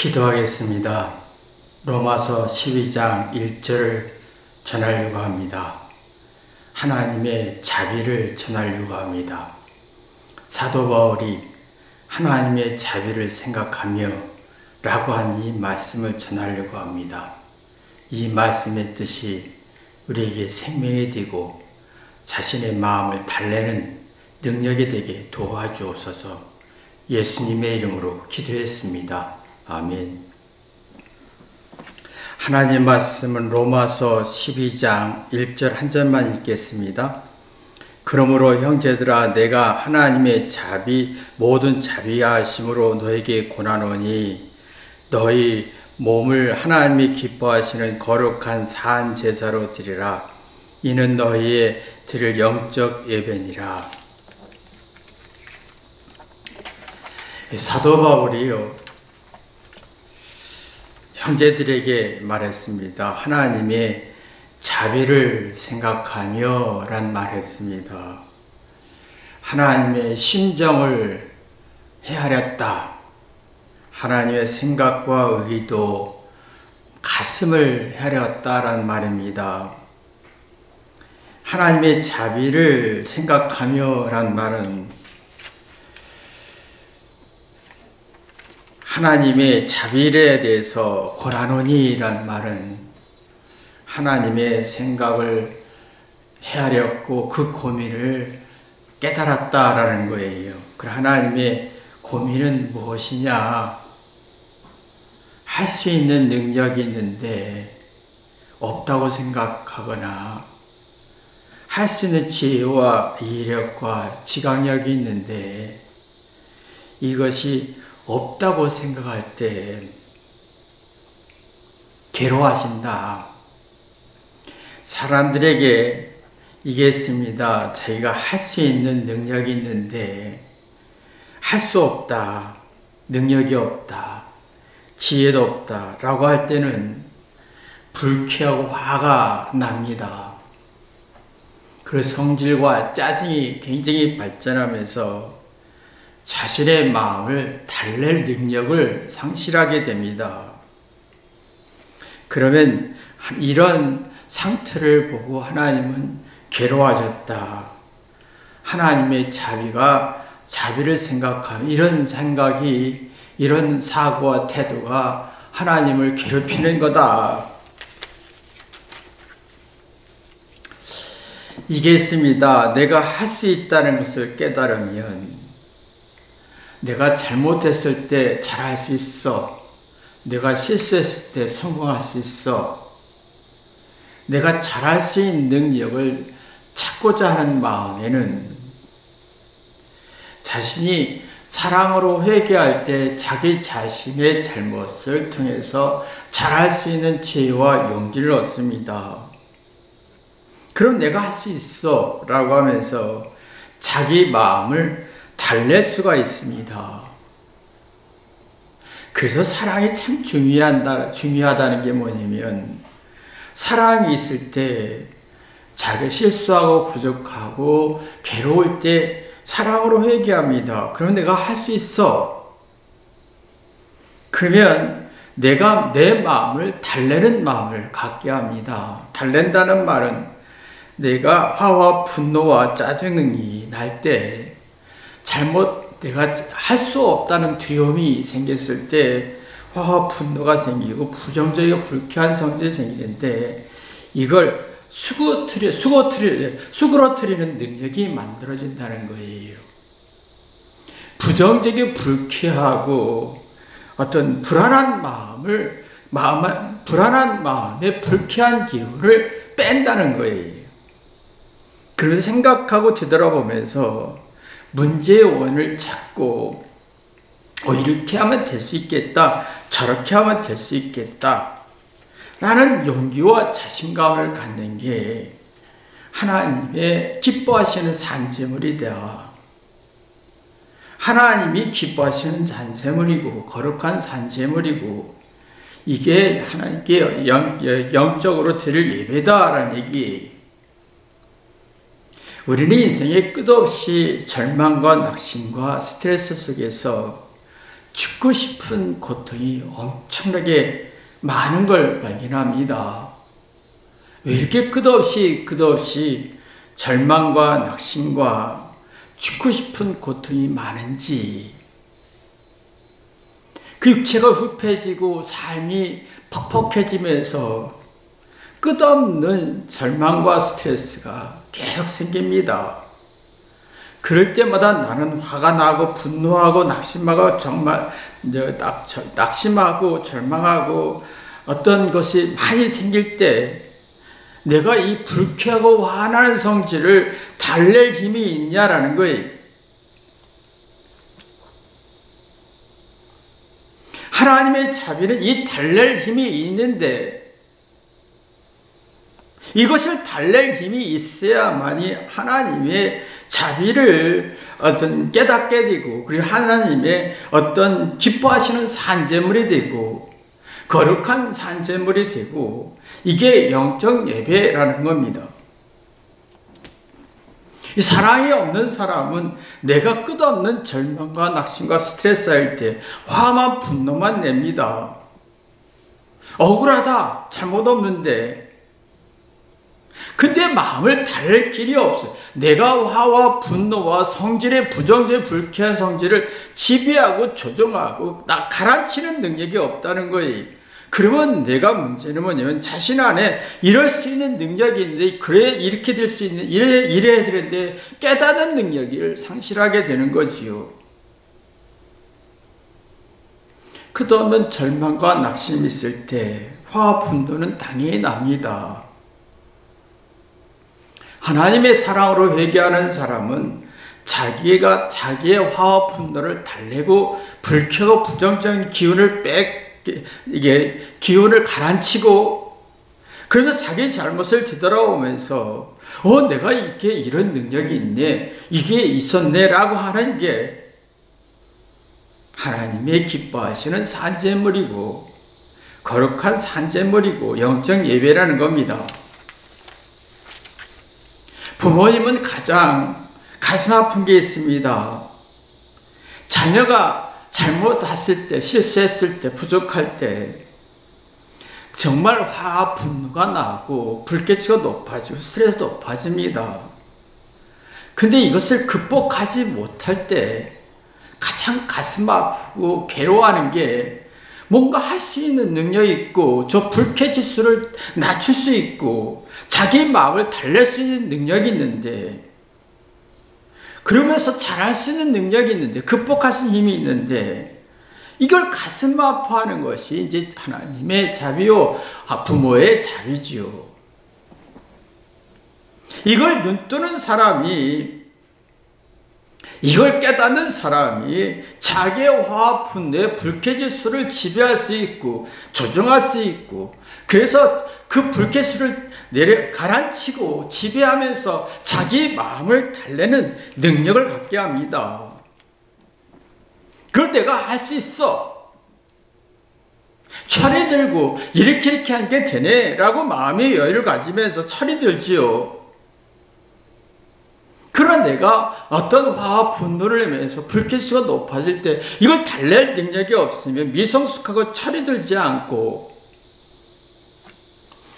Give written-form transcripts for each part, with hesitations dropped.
기도하겠습니다. 로마서 12장 1절을 전하려고 합니다. 하나님의 자비를 전하려고 합니다. 사도 바울이 하나님의 자비를 생각하며 라고 한 이 말씀을 전하려고 합니다. 이 말씀의 뜻이 우리에게 생명이 되고 자신의 마음을 달래는 능력이 되게 도와주옵소서. 예수님의 이름으로 기도했습니다. 아멘. 하나님 말씀은 로마서 12장 1절 한 절만 읽겠습니다. 그러므로 형제들아 내가 하나님의 모든 자비하심으로 너에게 권하노니 너희 몸을 하나님이 기뻐하시는 거룩한 산 제사로 드리라. 이는 너희의 드릴 영적 예배니라. 사도 바울이요 형제들에게 말했습니다. 하나님의 자비를 생각하며 란 말했습니다. 하나님의 심정을 헤아렸다. 하나님의 생각과 의도, 가슴을 헤아렸다라는 말입니다. 하나님의 자비를 생각하며 란 말은 하나님의 자비에 대해서 권하노니 란 말은 하나님의 생각을 헤아렸고 그 고민을 깨달았다라는 거예요. 그 하나님의 고민은 무엇이냐? 할 수 있는 능력이 있는데 없다고 생각하거나 할 수 있는 지혜와 이력과 지각력이 있는데 이것이 없다고 생각할 때 괴로워하신다. 사람들에게 얘기했습니다. 자기가 할 수 있는 능력이 있는데 할 수 없다. 능력이 없다. 지혜도 없다. 라고 할 때는 불쾌하고 화가 납니다. 그 성질과 짜증이 굉장히 발전하면서 자신의 마음을 달랠 능력을 상실하게 됩니다. 그러면 이런 상태를 보고 하나님은 괴로워하셨다. 하나님의 자비를 생각하면 이런 생각이, 이런 사고와 태도가 하나님을 괴롭히는 거다. 이겠습니다. 내가 할 수 있다는 것을 깨달으면 내가 잘못했을 때 잘할 수 있어. 내가 실수했을 때 성공할 수 있어. 내가 잘할 수 있는 능력을 찾고자 하는 마음에는 자신이 사랑으로 회개할 때 자기 자신의 잘못을 통해서 잘할 수 있는 지혜와 용기를 얻습니다. 그럼 내가 할 수 있어 라고 하면서 자기 마음을 달랠 수가 있습니다. 그래서 사랑이 참 중요하다는 게 뭐냐면 사랑이 있을 때 자기 실수하고 부족하고 괴로울 때 사랑으로 회개합니다. 그럼 내가 할 수 있어. 그러면 내가 내 마음을 달래는 마음을 갖게 합니다. 달랜다는 말은 내가 화와 분노와 짜증이 날 때 내가 할 수 없다는 두려움이 생겼을 때 화와 분노가 생기고 부정적이고 불쾌한 성질이 생기는데 이걸 수그러뜨리는 능력이 만들어진다는 거예요. 부정적이고 불쾌하고 어떤 불안한 마음의 불쾌한 기운을 뺀다는 거예요. 그래서 생각하고 뒤돌아보면서 문제의 원인을 찾고 이렇게 하면 될 수 있겠다. 저렇게 하면 될 수 있겠다. 라는 용기와 자신감을 갖는 게 하나님의 기뻐하시는 산제물이 되어 하나님이 기뻐하시는 산제물이고 거룩한 산제물이고 이게 하나님께 영적으로 드릴 예배다라는 얘기예요. 우리는 인생에 끝없이 절망과 낙심과 스트레스 속에서 죽고 싶은 고통이 엄청나게 많은 걸 발견합니다. 왜 이렇게 끝없이 절망과 낙심과 죽고 싶은 고통이 많은지, 그 육체가 흡해지고 삶이 퍽퍽해지면서 끝없는 절망과 스트레스가 계속 생깁니다. 그럴 때마다 나는 화가 나고 분노하고 낙심하고 낙심하고 절망하고 어떤 것이 많이 생길 때 내가 이 불쾌하고 화나는 성질을 달랠 힘이 있냐라는 거예요. 하나님의 자비는 이 달랠 힘이 있는데, 이것을 달랠 힘이 있어야만이 하나님의 자비를 깨닫게 되고, 그리고 하나님의 어떤 기뻐하시는 산재물이 되고, 거룩한 산재물이 되고, 이게 영적 예배라는 겁니다. 이 사랑이 없는 사람은 내가 끝없는 절망과 낙심과 스트레스 할 때 화만 분노만 냅니다. 억울하다, 잘못 없는데. 근데 마음을 달랠 길이 없어요. 내가 화와 분노와 성질의 부정적 불쾌한 성질을 지배하고 조종하고 가라앉히는 능력이 없다는 거예요. 그러면 내가 문제는 뭐냐면 자신 안에 이럴 수 있는 능력이 있는데, 그래 이렇게 될 수 있는, 이래야 되는데 깨닫는 능력을 상실하게 되는 거지요. 그다음에 절망과 낙심이 있을 때 화와 분노는 당연히 납니다. 하나님의 사랑으로 회개하는 사람은 자기의 화와 분노를 달래고 불쾌하고 부정적인 기운을 가라앉히고, 그래서 자기 잘못을 뒤돌아보면서 내가 이런 능력이 있네, 이게 있었네 라고 하는 게 하나님의 기뻐하시는 산재물이고 거룩한 산재물이고 영적 예배라는 겁니다. 부모님은 가장 가슴 아픈 게 있습니다. 자녀가 잘못했을 때, 실수했을 때, 부족할 때 정말 화와 분노가 나고 불쾌치가 높아지고 스트레스가 높아집니다. 근데 이것을 극복하지 못할 때 가장 가슴 아프고 괴로워하는 게, 뭔가 할 수 있는 능력이 있고 저 불쾌 지수를 낮출 수 있고 자기 마음을 달랠 수 있는 능력이 있는데, 그러면서 잘할 수 있는 능력이 있는데, 극복할 수 있는 힘이 있는데, 이걸 가슴 아파하는 것이 이제 하나님의 자비요, 부모의 자비지요. 이걸 눈뜨는 사람이, 이걸 깨닫는 사람이 자기의 화와 분노의 불쾌지수를 지배할 수 있고 조정할 수 있고, 그래서 그 불쾌수를 가라앉히고 지배하면서 자기 마음을 달래는 능력을 갖게 합니다. 그걸 내가 할 수 있어, 철이 들고 이렇게 한 게 되네 라고 마음의 여유를 가지면서 철이 들지요. 그러나 내가 어떤 화와 분노를 내면서 불쾌수가 높아질 때 이걸 달랠 능력이 없으면 미성숙하고 철이 들지 않고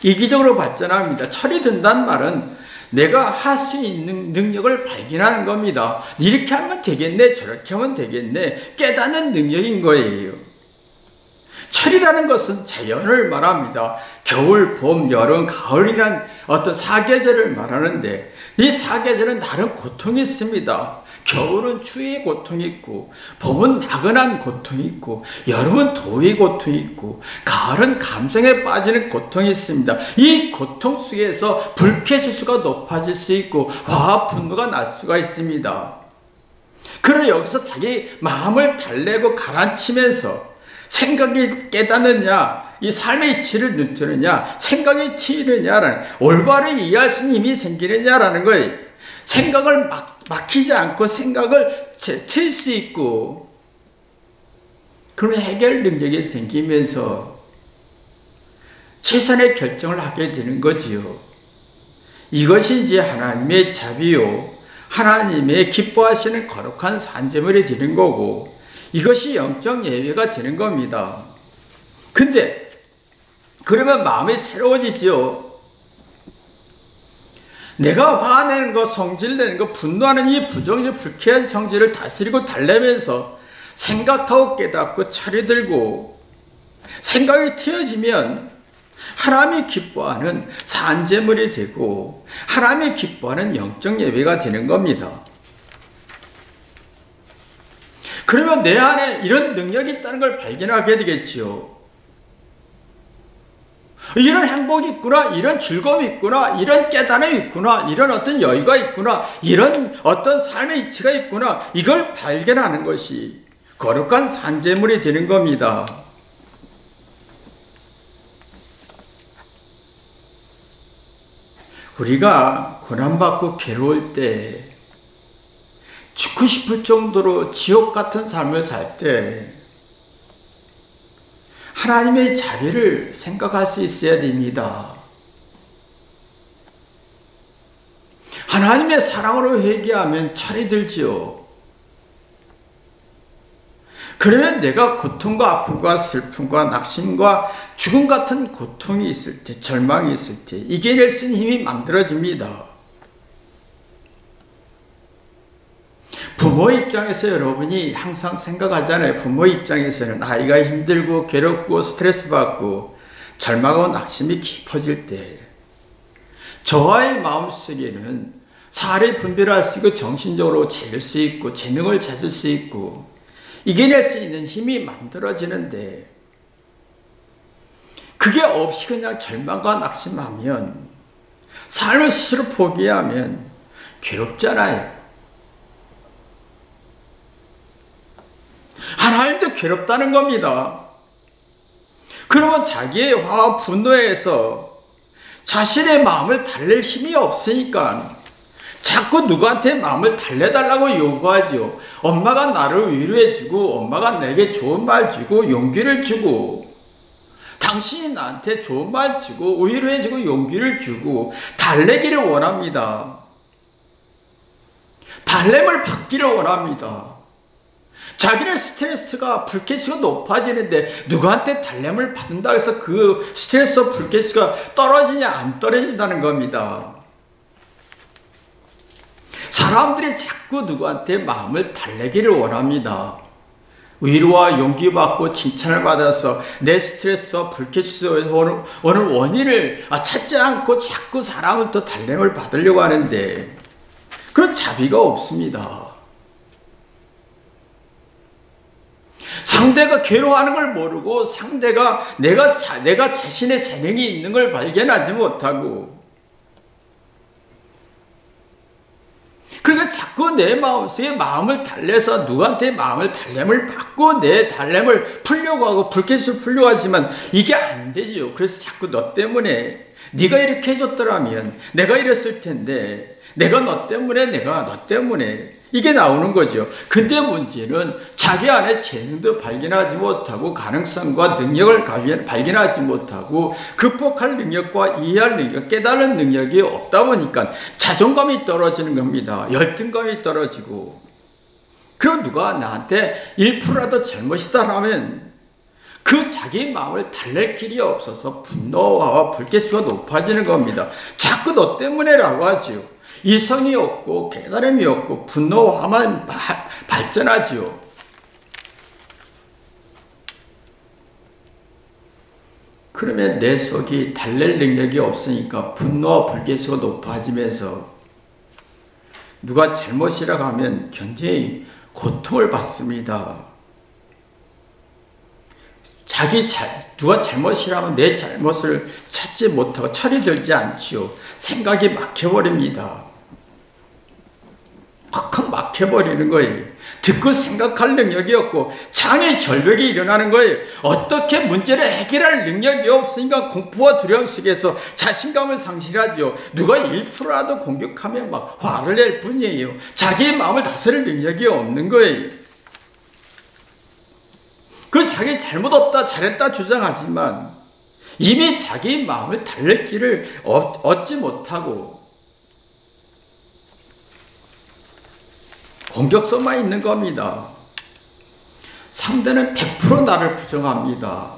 이기적으로 발전합니다. 철이 든다는 말은 내가 할 수 있는 능력을 발견하는 겁니다. 이렇게 하면 되겠네, 저렇게 하면 되겠네, 깨닫는 능력인 거예요. 철이라는 것은 자연을 말합니다. 겨울, 봄, 여름, 가을이란 어떤 사계절을 말하는데, 이 사계절은 나름 고통이 있습니다. 겨울은 추위의 고통이 있고, 봄은 나그난 고통이 있고, 여름은 더위 고통이 있고, 가을은 감성에 빠지는 고통이 있습니다. 이 고통 속에서 불쾌지수가 높아질 수 있고 화와 분노가 날 수가 있습니다. 그러나 여기서 자기 마음을 달래고 가라앉히면서 생각이 깨닫느냐, 이 삶의 이치를 눈뜨느냐, 생각이 트이느냐라는, 올바르게 이해할 수 있는 힘이 생기느냐라는 거예요. 생각을 막히지 않고 생각을 트일 수 있고, 그러면 해결 능력이 생기면서 최선의 결정을 하게 되는 거지요. 이것이 이제 하나님의 자비요, 하나님의 기뻐하시는 거룩한 산재물이 되는 거고, 이것이 영적 예외가 되는 겁니다. 근데 그러면 마음이 새로워지지요. 내가 화내는 거, 성질내는 거, 분노하는 이 부정적 불쾌한 정지를 다스리고 달래면서 생각하고 깨닫고 철이 들고 생각이 튀어지면 하나님이 기뻐하는 산재물이 되고 하나님이 기뻐하는 영적 예배가 되는 겁니다. 그러면 내 안에 이런 능력이 있다는 걸 발견하게 되겠지요. 이런 행복이 있구나, 이런 즐거움이 있구나, 이런 깨달음이 있구나, 이런 어떤 여유가 있구나, 이런 어떤 삶의 이치가 있구나, 이걸 발견하는 것이 거룩한 산재물이 되는 겁니다. 우리가 고난받고 괴로울 때, 죽고 싶을 정도로 지옥 같은 삶을 살 때 하나님의 자비를 생각할 수 있어야 됩니다. 하나님의 사랑으로 회개하면 철이 들지요. 그러면 내가 고통과 아픔과 슬픔과 낙심과 죽음 같은 고통이 있을 때, 절망이 있을 때 이겨낼 수 있는 힘이 만들어집니다. 부모 입장에서 여러분이 항상 생각하잖아요. 부모 입장에서는 아이가 힘들고 괴롭고 스트레스 받고 절망하고 낙심이 깊어질 때 저와의 마음속에는 사례 분별할 수 있고 정신적으로 차릴 수 있고 재능을 찾을 수 있고 이겨낼 수 있는 힘이 만들어지는데 그게 없이 그냥 절망과 낙심하면 삶을 스스로 포기하면 괴롭잖아요. 하나님도 괴롭다는 겁니다. 그러면 자기의 화와 분노에서 자신의 마음을 달랠 힘이 없으니까 자꾸 누구한테 마음을 달래달라고 요구하죠. 엄마가 나를 위로해주고 엄마가 내게 좋은 말 주고 용기를 주고 당신이 나한테 좋은 말 주고 위로해주고 용기를 주고 달래기를 원합니다. 달램을 받기를 원합니다. 자기는 스트레스가 불쾌치가 높아지는데 누구한테 달램을 받는다고 해서 그 스트레스와 불쾌치가 떨어지냐 안 떨어진다는 겁니다. 사람들이 자꾸 누구한테 마음을 달래기를 원합니다. 위로와 용기 받고 칭찬을 받아서 내 스트레스와 불쾌치에서 오는 원인을 찾지 않고 자꾸 사람부터 달램을 받으려고 하는데 그런 자비가 없습니다. 상대가 괴로워하는 걸 모르고 상대가 내가 자신의 재능이 있는 걸 발견하지 못하고 그러니까 자꾸 내 마음속에 마음을 달래서 누구한테 마음을 달램을 받고 내 달램을 풀려고 하고 불쾌를 풀려고 하지만 이게 안 되지요. 그래서 자꾸 너 때문에 네가 이렇게 해줬더라면 내가 이랬을 텐데 내가 너 때문에 이게 나오는 거죠. 근데 문제는 자기 안에 재능도 발견하지 못하고 가능성과 능력을 발견하지 못하고 극복할 능력과 이해할 능력, 깨달은 능력이 없다 보니까 자존감이 떨어지는 겁니다. 열등감이 떨어지고 그럼 누가 나한테 1%라도 잘못이다라면 그 자기 마음을 달랠 길이 없어서 분노와 불쾌수가 높아지는 겁니다. 자꾸 너 때문에라고 하지요. 이성이 없고 깨달음이 없고 분노화만 발전하지요. 그러면 내 속이 달랠 능력이 없으니까 분노와 불쾌수가 높아지면서 누가 잘못이라고 하면 굉장히 고통을 받습니다. 누가 잘못이라면 내 잘못을 찾지 못하고 철이 들지 않지요. 생각이 막혀버립니다. 팍팍 막혀버리는 거예요. 듣고 생각할 능력이 없고 장애 절벽이 일어나는 거예요. 어떻게 문제를 해결할 능력이 없으니까 공포와 두려움 속에서 자신감을 상실하죠. 누가 1%라도 공격하면 막 화를 낼 뿐이에요. 자기의 마음을 다스릴 능력이 없는 거예요. 그 자기 잘못 없다 잘했다 주장하지만 이미 자기 마음을 달랠 길을 얻지 못하고 공격성만 있는 겁니다. 상대는 100% 나를 부정합니다.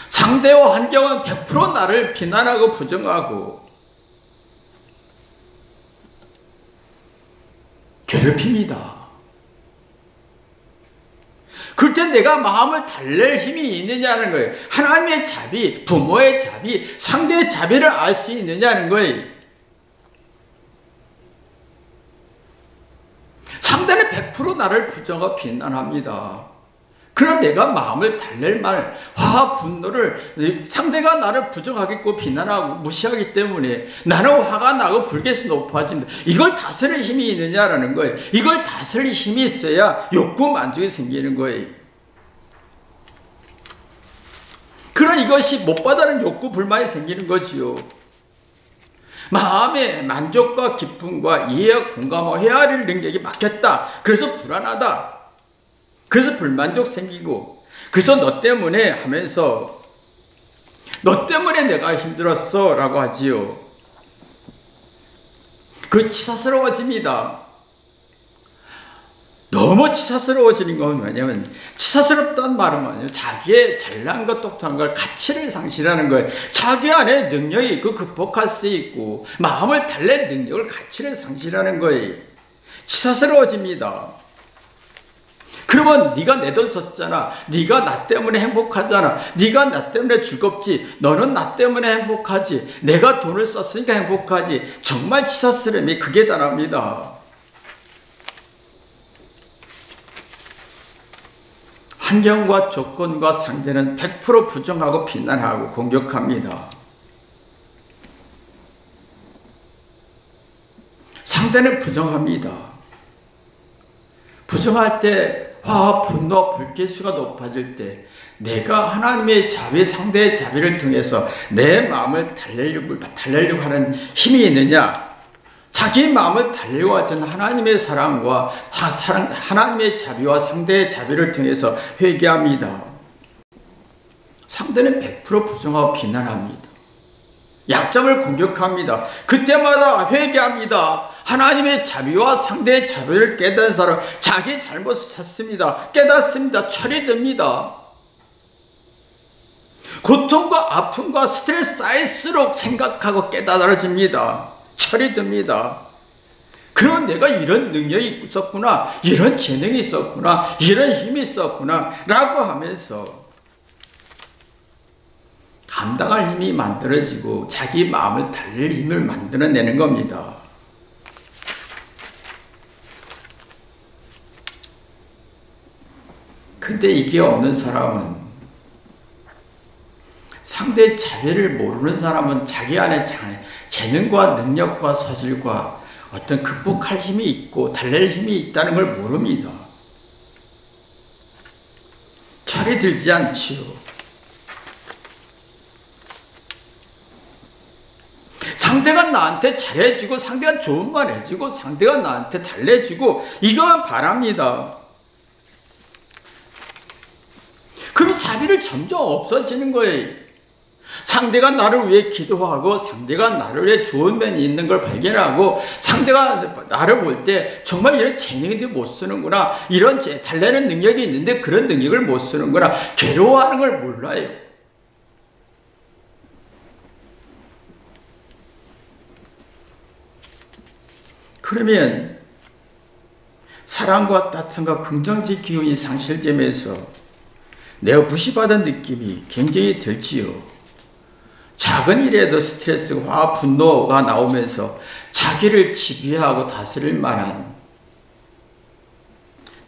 상대와 환경은 100% 나를 비난하고 부정하고 괴롭힙니다. 그럴 때 내가 마음을 달랠 힘이 있느냐는 거예요. 하나님의 자비, 부모의 자비, 상대의 자비를 알 수 있느냐는 거예요. 상대는 100% 나를 부정하고 비난합니다. 그럼 내가 마음을 달랠 말, 화와 분노를 상대가 나를 부정하겠고 비난하고 무시하기 때문에 나는 화가 나고 불길에서 높아집니다. 이걸 다스릴 힘이 있느냐라는 거예요. 이걸 다스릴 힘이 있어야 욕구 만족이 생기는 거예요. 그런 이것이 못 받아는 욕구 불만이 생기는 거지요. 마음의 만족과 기쁨과 이해와 공감과 헤아릴 능력이 막혔다. 그래서 불안하다. 그래서 불만족 생기고, 그래서 너 때문에 하면서 너 때문에 내가 힘들었어 라고 하지요. 그 치사스러워집니다. 너무 치사스러워지는 건 뭐냐면, 치사스럽다는 말은 뭐냐면 자기의 잘난 것 똑똑한 걸 가치를 상실하는 거예요. 자기 안에 능력이 있고 극복할 수 있고 마음을 달랠 능력을 가치를 상실하는 거예요. 치사스러워집니다. 그러면 네가 내 돈 썼잖아. 네가 나 때문에 행복하잖아. 네가 나 때문에 즐겁지. 너는 나 때문에 행복하지. 내가 돈을 썼으니까 행복하지. 정말 치사스러움이 극에 달합니다. 환경과 조건과 상대는 100% 부정하고 비난하고 공격합니다. 상대는 부정합니다. 부정할 때 화와 분노, 불길수가 높아질 때 내가 하나님의 자비, 상대의 자비를 통해서 내 마음을 달래려고 하는 힘이 있느냐? 자기 마음을 달래려고 하던 하나님의 사랑과 하나님의 자비와 상대의 자비를 통해서 회개합니다. 상대는 100% 부정하고 비난합니다. 약점을 공격합니다. 그때마다 회개합니다. 하나님의 자비와 상대의 자비를 깨달은 사람, 자기 잘못을 찾습니다. 깨닫습니다. 철이 듭니다. 고통과 아픔과 스트레스 쌓일수록 생각하고 깨달아집니다. 철이 듭니다. 그럼 내가 이런 능력이 있었구나, 이런 재능이 있었구나, 이런 힘이 있었구나 라고 하면서 감당할 힘이 만들어지고 자기 마음을 달랠 힘을 만들어내는 겁니다. 근데 이게 없는 사람은, 상대의 자비를 모르는 사람은 자기 안에 재능과 능력과 소질과 어떤 극복할 힘이 있고 달랠 힘이 있다는 걸 모릅니다. 철이 들지 않지요. 상대가 나한테 잘해주고 상대가 좋은 말 해주고 상대가 나한테 달래주고 이거만 바랍니다. 그럼 자비를 점점 없어지는 거예요. 상대가 나를 위해 기도하고 상대가 나를 위해 좋은 면이 있는 걸 발견하고 상대가 나를 볼 때 정말 이런 재능인데 못 쓰는구나, 이런 달래는 능력이 있는데 그런 능력을 못 쓰는구나, 괴로워하는 걸 몰라요. 그러면 사랑과 따뜻함과 긍정적 기운이 상실되면서 내가 무시받은 느낌이 굉장히 들지요. 작은 일에도 스트레스와 화, 분노가 나오면서 자기를 지배하고 다스릴 만한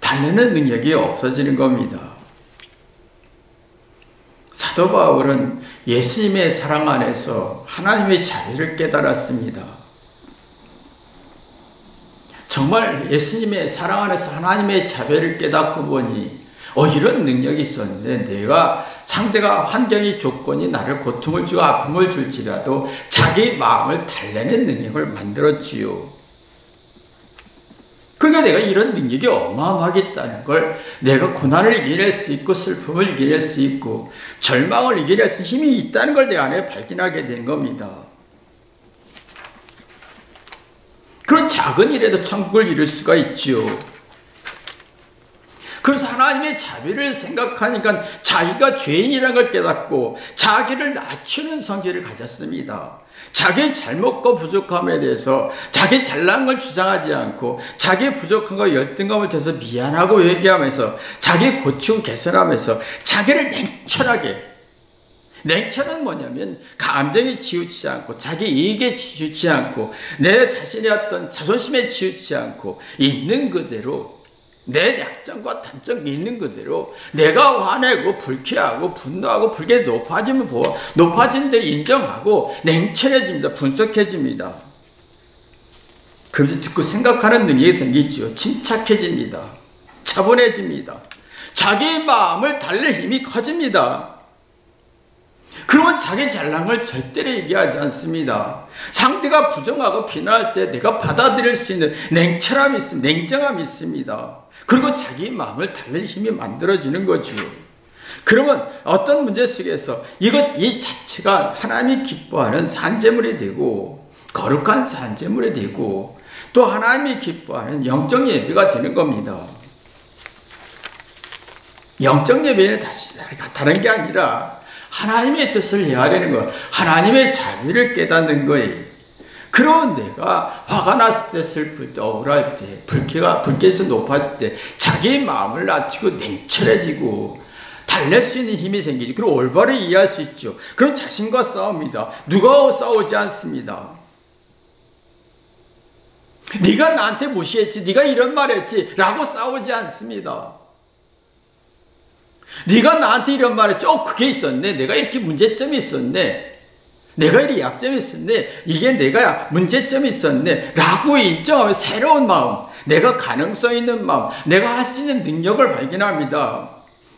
달래는 능력이 없어지는 겁니다. 사도 바울은 예수님의 사랑 안에서 하나님의 자비를 깨달았습니다. 정말 예수님의 사랑 안에서 하나님의 자비를 깨닫고 보니 이런 능력이 있었는데 내가 상대가 환경이 조건이 나를 고통을 주고 아픔을 줄지라도 자기 마음을 달래는 능력을 만들었지요. 그러니까 내가 이런 능력이 어마어마하겠다는 걸, 내가 고난을 이겨낼 수 있고 슬픔을 이겨낼 수 있고 절망을 이겨낼 수 있는 힘이 있다는 걸 내 안에 발견하게 된 겁니다. 그런 작은 일에도 천국을 이룰 수가 있지요. 그래서 하나님의 자비를 생각하니까 자기가 죄인이라는 걸 깨닫고 자기를 낮추는 성질을 가졌습니다. 자기 잘못과 부족함에 대해서 자기 잘난 걸 주장하지 않고 자기 부족한 거 열등감을 대해서 미안하고 얘기하면서 자기 고치고 개선하면서 자기를 냉철은 뭐냐면 감정에 치우치지 않고 자기 이익에 치우치지 않고 내 자신의 어떤 자존심에 치우치지 않고 있는 그대로 내 약점과 단점 있는 그대로 내가 화내고 불쾌하고 분노하고 불쾌 높아지면 높아진 데 인정하고 냉철해집니다. 분석해집니다. 그러면서 듣고 생각하는 능력이 생기죠. 침착해집니다. 차분해집니다. 자기 마음을 달랠 힘이 커집니다. 그러면 자기 잘난 걸 절대로 얘기하지 않습니다. 상대가 부정하고 비난할 때 내가 받아들일 수 있는 냉철함이 있습니다. 냉정함이 있습니다. 그리고 자기 마음을 달랠 힘이 만들어지는 거죠. 그러면 어떤 문제 속에서 이 자체가 하나님이 기뻐하는 산재물이 되고 거룩한 산재물이 되고 또 하나님이 기뻐하는 영적 예배가 되는 겁니다. 영적 예배는 다른 게 아니라 하나님의 뜻을 헤아리는 것, 하나님의 자비를 깨닫는 거예요. 그런 내가 화가 났을 때, 슬플 때, 억울할 때, 불쾌에서 높아질 때 자기 마음을 낮추고 냉철해지고 달랠 수 있는 힘이 생기죠. 그리고 올바로 이해할 수 있죠. 그럼 자신과 싸웁니다. 누가 싸우지 않습니다. 네가 나한테 무시했지, 네가 이런 말 했지 라고 싸우지 않습니다. 네가 나한테 이런 말 했지, 그게 있었네, 내가 이렇게 문제점이 있었네, 내가 이렇게 약점이 있었네, 이게 내가 문제점이 있었네 라고 인정하면 새로운 마음, 내가 가능성 있는 마음, 내가 할 수 있는 능력을 발견합니다.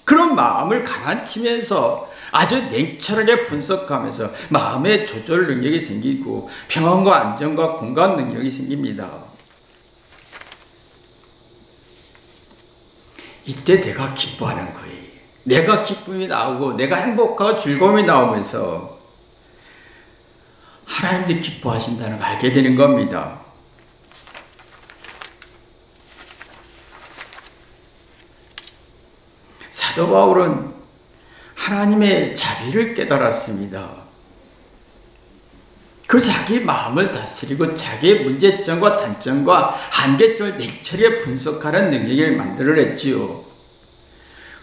그런 마음을 가라앉히면서 아주 냉철하게 분석하면서 마음의 조절 능력이 생기고 평안과 안정과 공감 능력이 생깁니다. 이때 내가 기뻐하는 거예요. 내가 기쁨이 나오고 내가 행복하고 즐거움이 나오면서 하나님도 기뻐하신다는 걸 알게 되는 겁니다. 사도 바울은 하나님의 자비를 깨달았습니다. 그래서 자기 마음을 다스리고 자기의 문제점과 단점과 한계점을 냉철하게 분석하는 능력을 만들어냈지요.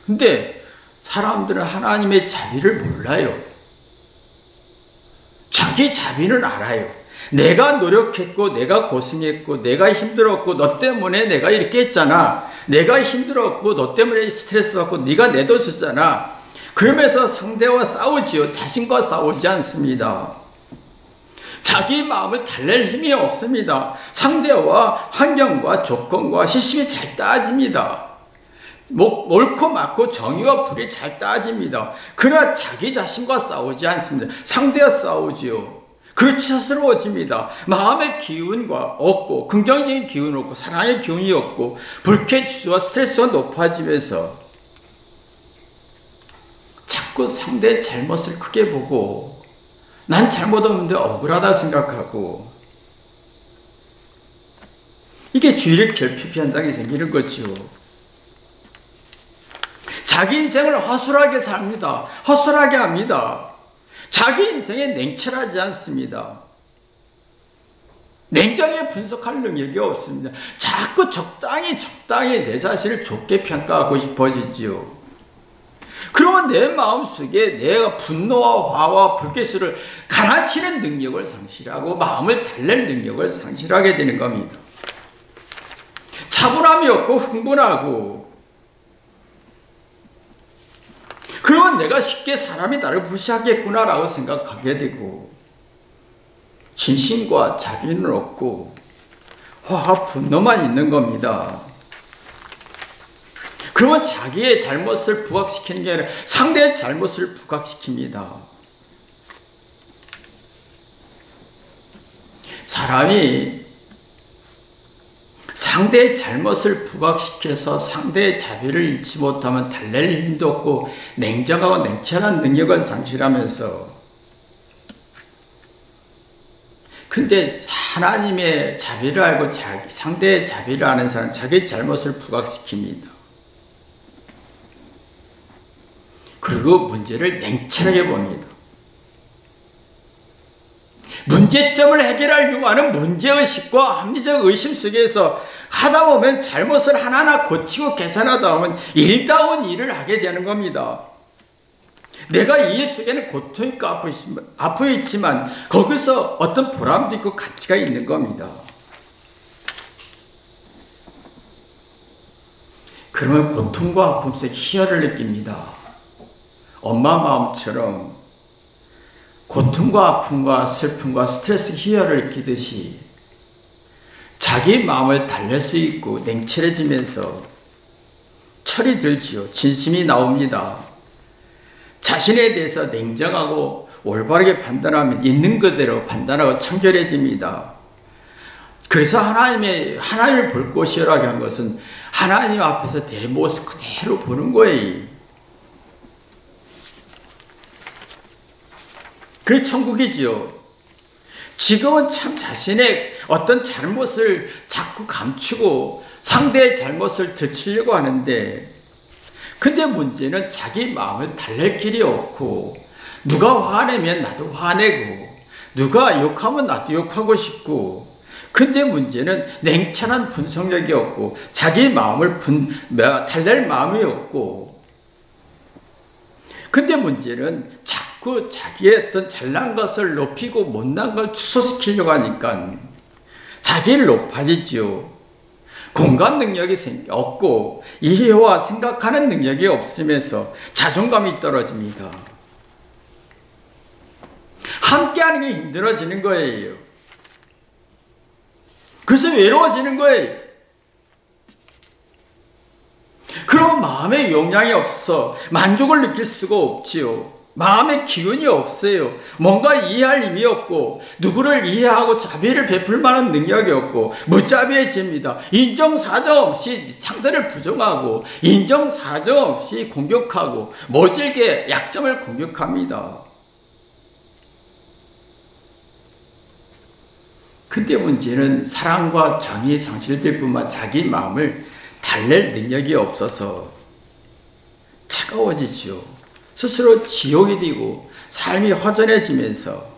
근데 사람들은 하나님의 자비를 몰라요. 자기 자비는 알아요. 내가 노력했고 내가 고생했고 내가 힘들었고 너 때문에 내가 이렇게 했잖아. 내가 힘들었고 너 때문에 스트레스 받고 네가 내 돈 썼잖아. 그러면서 상대와 싸우지요. 자신과 싸우지 않습니다. 자기 마음을 달랠 힘이 없습니다. 상대와 환경과 조건과 시스템이 잘 따집니다. 옳고 맞고 정의와 불이 잘 따집니다. 그러나 자기 자신과 싸우지 않습니다. 상대와 싸우지요. 그렇지 스스러워집니다. 마음의 기운과 없고 긍정적인 기운 없고 사랑의 기운이 없고 불쾌지수와 스트레스가 높아지면서 자꾸 상대의 잘못을 크게 보고 난 잘못 없는데 억울하다 생각하고 이게 주의력 결핍 현상이 생기는 거죠. 자기 인생을 허술하게 삽니다. 헛술하게 합니다. 자기 인생에 냉철하지 않습니다. 냉정하게 분석할 능력이 없습니다. 자꾸 적당히 내 자신을 좋게 평가하고 싶어지지요. 그러면 내 마음속에 내가 분노와 화와 불쾌수를 가라치는 능력을 상실하고 마음을 달랠 능력을 상실하게 되는 겁니다. 차분함이 없고 흥분하고 그러면 내가 쉽게 사람이 나를 무시하겠구나라고 생각하게 되고 진심과 자비는 없고 화와 분노만 있는 겁니다. 그러면 자기의 잘못을 부각시키는 게 아니라 상대의 잘못을 부각시킵니다. 사람이 상대의 잘못을 부각시켜서 상대의 자비를 잃지 못하면 달랠 힘도 없고 냉정하고 냉철한 능력을 상실하면서 근데 하나님의 자비를 알고 상대의 자비를 아는 사람은 자기의 잘못을 부각시킵니다. 그리고 문제를 냉철하게 봅니다. 문제점을 해결하려고 하는 문제의식과 합리적 의심 속에서 하다 보면 잘못을 하나하나 고치고 개선하다 보면 일다운 일을 하게 되는 겁니다. 내가 이 속에는 고통이 있고 아픔이 있지만 거기서 어떤 보람도 있고 가치가 있는 겁니다. 그러면 고통과 아픔 속에 희열을 느낍니다. 엄마 마음처럼 고통과 아픔과 슬픔과 스트레스 희열을 느끼듯이 자기 마음을 달랠 수 있고 냉철해지면서 철이 들지요. 진심이 나옵니다. 자신에 대해서 냉정하고 올바르게 판단하면 있는 그대로 판단하고 청결해집니다. 그래서 하나님을 볼 것이라고 한 것은 하나님 앞에서 내 모습 그대로 보는 거예요. 그게 천국이지요. 지금은 참 자신의 어떤 잘못을 자꾸 감추고 상대의 잘못을 들추려고 하는데, 근데 문제는 자기 마음을 달랠 길이 없고, 누가 화내면 나도 화내고, 누가 욕하면 나도 욕하고 싶고, 근데 문제는 냉철한 분석력이 없고, 자기 마음을 달랠 마음이 없고, 근데 문제는 자꾸 자기의 어떤 잘난 것을 높이고 못난 걸 취소시키려고 하니까 자기를 높아지지요. 공감 능력이 없고 이해와 생각하는 능력이 없으면서 자존감이 떨어집니다. 함께하는 게 힘들어지는 거예요. 그래서 외로워지는 거예요. 그럼 마음의 용량이 없어서 만족을 느낄 수가 없지요. 마음의 기운이 없어요. 뭔가 이해할 힘이 없고 누구를 이해하고 자비를 베풀 만한 능력이 없고 무자비해집니다. 인정사정 없이 상대를 부정하고 인정사정 없이 공격하고 모질게 약점을 공격합니다. 근데 문제는 사랑과 정의 상실될 뿐만 자기 마음을 달랠 능력이 없어서 차가워지죠. 스스로 지옥이 되고 삶이 허전해지면서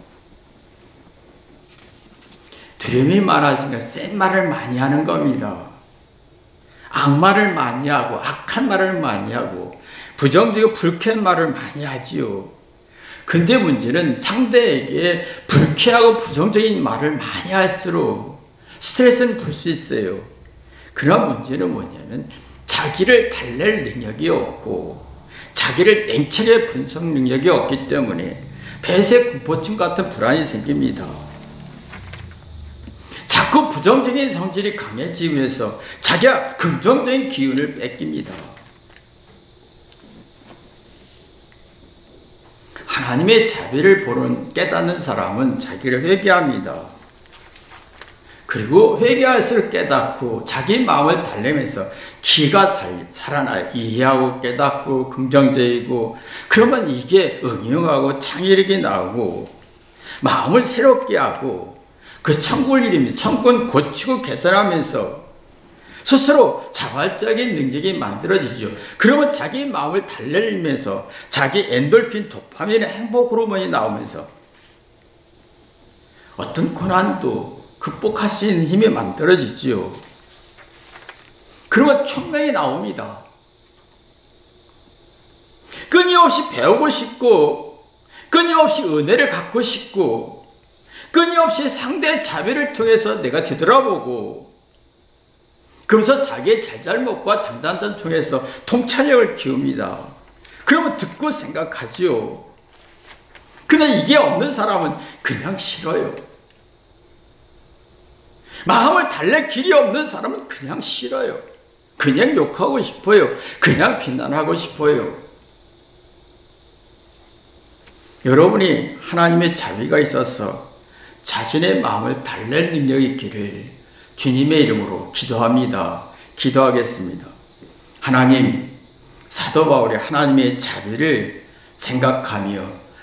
두려움이 많아지니까 센 말을 많이 하는 겁니다. 악말을 많이 하고 악한 말을 많이 하고 부정적이고 불쾌한 말을 많이 하지요. 근데 문제는 상대에게 불쾌하고 부정적인 말을 많이 할수록 스트레스는 풀 수 있어요. 그러나 문제는 뭐냐면 자기를 달랠 능력이 없고 자기를 냉철하게 분석 능력이 없기 때문에 폐쇄 공포증 같은 불안이 생깁니다. 자꾸 부정적인 성질이 강해지면서 자기가 긍정적인 기운을 뺏깁니다. 하나님의 자비를 깨닫는 사람은 자기를 회개합니다. 그리고 회개할수록 깨닫고 자기 마음을 달래면서 기가 살아나요. 이해하고 깨닫고 긍정적이고, 그러면 이게 응용하고 창의력이 나오고 마음을 새롭게 하고 그 천국을 이루며 천국은 고치고 개선하면서 스스로 자발적인 능력이 만들어지죠. 그러면 자기 마음을 달래면서 자기 엔돌핀, 도파민의 행복 호르몬이 나오면서 어떤 고난도 극복할 수 있는 힘이 만들어지지요. 그러면 총명이 나옵니다. 끊임없이 배우고 싶고 끊임없이 은혜를 갖고 싶고 끊임없이 상대의 자비를 통해서 내가 뒤돌아보고, 그러면서 자기의 잘잘못과 장단점 중에서 통찰력을 키웁니다. 그러면 듣고 생각하지요. 그러나 이게 없는 사람은 그냥 싫어요. 마음을 달랠 길이 없는 사람은 그냥 싫어요. 그냥 욕하고 싶어요. 그냥 비난하고 싶어요. 여러분이 하나님의 자비가 있어서 자신의 마음을 달랠 능력이 있기를 주님의 이름으로 기도합니다. 기도하겠습니다. 하나님, 사도 바울이 하나님의 자비를 생각하며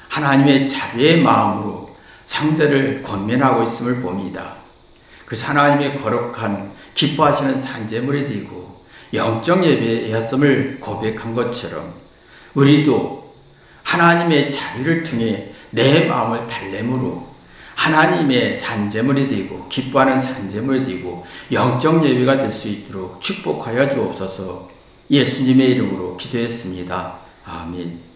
하나님의 자비의 마음으로 상대를 권면하고 있음을 봅니다. 그래서 하나님의 거룩한 기뻐하시는 산제물이 되고 영적 예배였음을 고백한 것처럼 우리도 하나님의 자비를 통해 내 마음을 달래므로 하나님의 산재물이 되고 기뻐하는 산재물이 되고 영적 예배가 될 수 있도록 축복하여 주옵소서. 예수님의 이름으로 기도했습니다. 아멘.